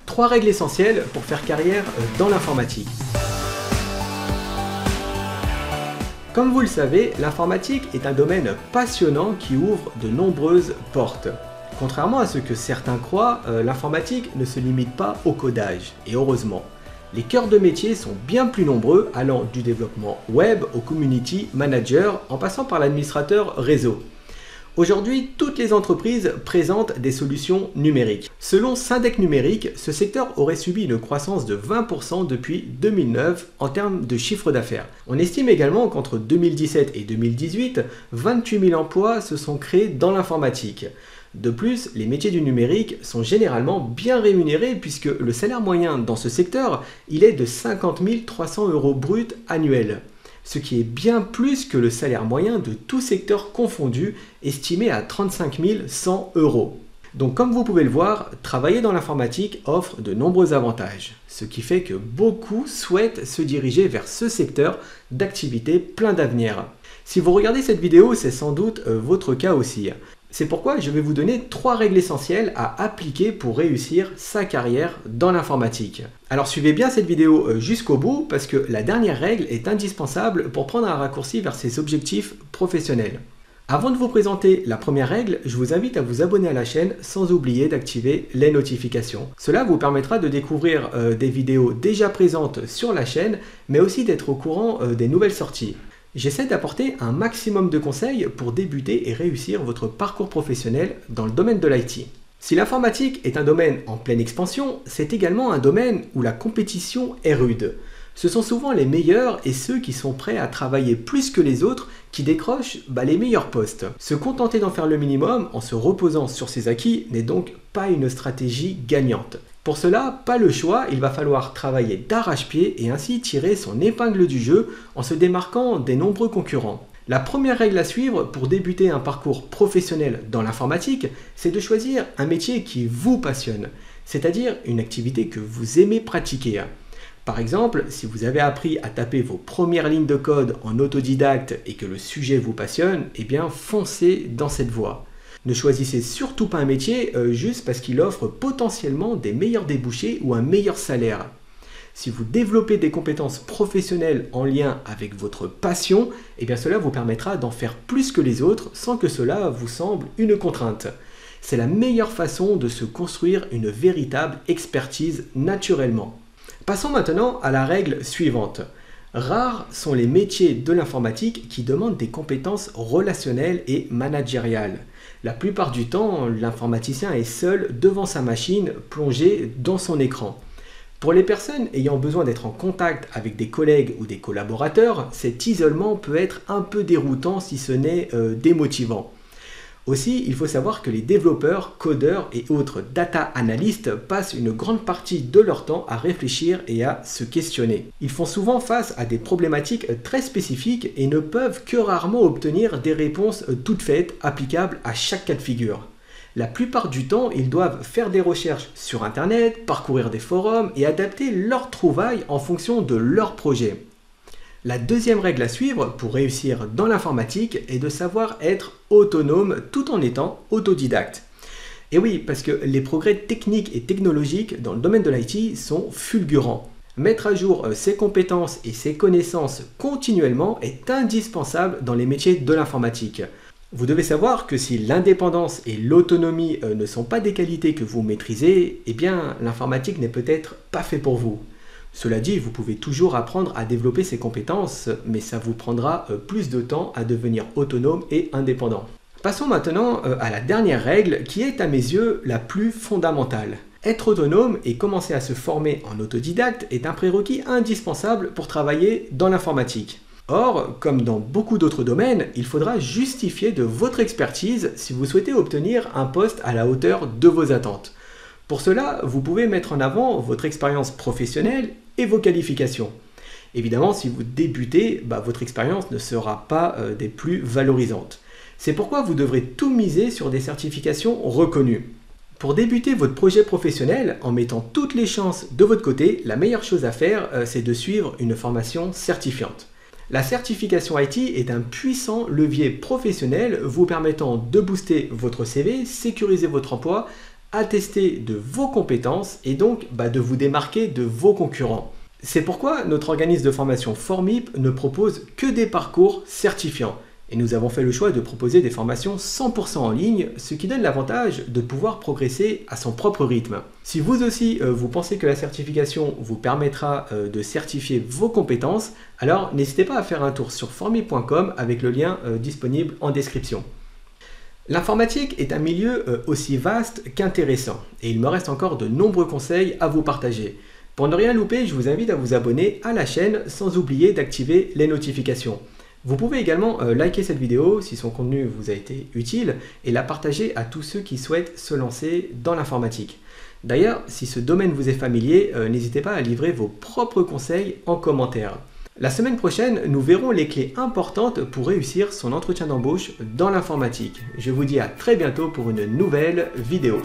3 règles essentielles pour faire carrière dans l'informatique. Comme vous le savez, l'informatique est un domaine passionnant qui ouvre de nombreuses portes. Contrairement à ce que certains croient, l'informatique ne se limite pas au codage, et heureusement. Les cœurs de métier sont bien plus nombreux, allant du développement web au community manager en passant par l'administrateur réseau. Aujourd'hui, toutes les entreprises présentent des solutions numériques. Selon Syndec Numérique, ce secteur aurait subi une croissance de 20% depuis 2009 en termes de chiffre d'affaires. On estime également qu'entre 2017 et 2018, 28 000 emplois se sont créés dans l'informatique. De plus, les métiers du numérique sont généralement bien rémunérés puisque le salaire moyen dans ce secteur, il est de 50 300 € bruts annuels. Ce qui est bien plus que le salaire moyen de tout secteur confondu, estimé à 35 100 €. Donc comme vous pouvez le voir, travailler dans l'informatique offre de nombreux avantages, ce qui fait que beaucoup souhaitent se diriger vers ce secteur d'activité plein d'avenir. Si vous regardez cette vidéo, c'est sans doute votre cas aussi. C'est pourquoi je vais vous donner 3 règles essentielles à appliquer pour réussir sa carrière dans l'informatique. Alors suivez bien cette vidéo jusqu'au bout parce que la dernière règle est indispensable pour prendre un raccourci vers ses objectifs professionnels. Avant de vous présenter la première règle, je vous invite à vous abonner à la chaîne sans oublier d'activer les notifications. Cela vous permettra de découvrir des vidéos déjà présentes sur la chaîne, mais aussi d'être au courant des nouvelles sorties. J'essaie d'apporter un maximum de conseils pour débuter et réussir votre parcours professionnel dans le domaine de l'IT. Si l'informatique est un domaine en pleine expansion, c'est également un domaine où la compétition est rude. Ce sont souvent les meilleurs et ceux qui sont prêts à travailler plus que les autres qui décrochent les meilleurs postes. Se contenter d'en faire le minimum en se reposant sur ses acquis n'est donc pas une stratégie gagnante. Pour cela, pas le choix, il va falloir travailler d'arrache-pied et ainsi tirer son épingle du jeu en se démarquant des nombreux concurrents. La première règle à suivre pour débuter un parcours professionnel dans l'informatique, c'est de choisir un métier qui vous passionne, c'est-à-dire une activité que vous aimez pratiquer. Par exemple, si vous avez appris à taper vos premières lignes de code en autodidacte et que le sujet vous passionne, eh bien foncez dans cette voie. Ne choisissez surtout pas un métier juste parce qu'il offre potentiellement des meilleurs débouchés ou un meilleur salaire. Si vous développez des compétences professionnelles en lien avec votre passion, eh bien cela vous permettra d'en faire plus que les autres sans que cela vous semble une contrainte. C'est la meilleure façon de se construire une véritable expertise naturellement. Passons maintenant à la règle suivante. Rares sont les métiers de l'informatique qui demandent des compétences relationnelles et managériales. La plupart du temps, l'informaticien est seul devant sa machine, plongé dans son écran. Pour les personnes ayant besoin d'être en contact avec des collègues ou des collaborateurs, cet isolement peut être un peu déroutant si ce n'est démotivant. Aussi, il faut savoir que les développeurs, codeurs et autres data analystes passent une grande partie de leur temps à réfléchir et à se questionner. Ils font souvent face à des problématiques très spécifiques et ne peuvent que rarement obtenir des réponses toutes faites applicables à chaque cas de figure. La plupart du temps, ils doivent faire des recherches sur Internet, parcourir des forums et adapter leurs trouvailles en fonction de leur projet. La deuxième règle à suivre pour réussir dans l'informatique est de savoir être autonome tout en étant autodidacte. Et oui, parce que les progrès techniques et technologiques dans le domaine de l'IT sont fulgurants. Mettre à jour ses compétences et ses connaissances continuellement est indispensable dans les métiers de l'informatique. Vous devez savoir que si l'indépendance et l'autonomie ne sont pas des qualités que vous maîtrisez, eh bien l'informatique n'est peut-être pas fait pour vous. Cela dit, vous pouvez toujours apprendre à développer ces compétences, mais ça vous prendra plus de temps à devenir autonome et indépendant. Passons maintenant à la dernière règle qui est à mes yeux la plus fondamentale. Être autonome et commencer à se former en autodidacte est un prérequis indispensable pour travailler dans l'informatique. Or, comme dans beaucoup d'autres domaines, il faudra justifier de votre expertise si vous souhaitez obtenir un poste à la hauteur de vos attentes. Pour cela, vous pouvez mettre en avant votre expérience professionnelle et vos qualifications. Évidemment, si vous débutez, votre expérience ne sera pas des plus valorisantes. C'est pourquoi vous devrez tout miser sur des certifications reconnues. Pour débuter votre projet professionnel en mettant toutes les chances de votre côté, la meilleure chose à faire, c'est de suivre une formation certifiante. La certification IT est un puissant levier professionnel vous permettant de booster votre CV, sécuriser votre emploi, attester de vos compétences et donc de vous démarquer de vos concurrents. C'est pourquoi notre organisme de formation Formip ne propose que des parcours certifiants. Et nous avons fait le choix de proposer des formations 100% en ligne, ce qui donne l'avantage de pouvoir progresser à son propre rythme. Si vous aussi vous pensez que la certification vous permettra de certifier vos compétences, alors n'hésitez pas à faire un tour sur formip.com avec le lien disponible en description. L'informatique est un milieu aussi vaste qu'intéressant et il me reste encore de nombreux conseils à vous partager. Pour ne rien louper, je vous invite à vous abonner à la chaîne sans oublier d'activer les notifications. Vous pouvez également liker cette vidéo si son contenu vous a été utile et la partager à tous ceux qui souhaitent se lancer dans l'informatique. D'ailleurs, si ce domaine vous est familier, n'hésitez pas à livrer vos propres conseils en commentaire. La semaine prochaine, nous verrons les clés importantes pour réussir son entretien d'embauche dans l'informatique. Je vous dis à très bientôt pour une nouvelle vidéo.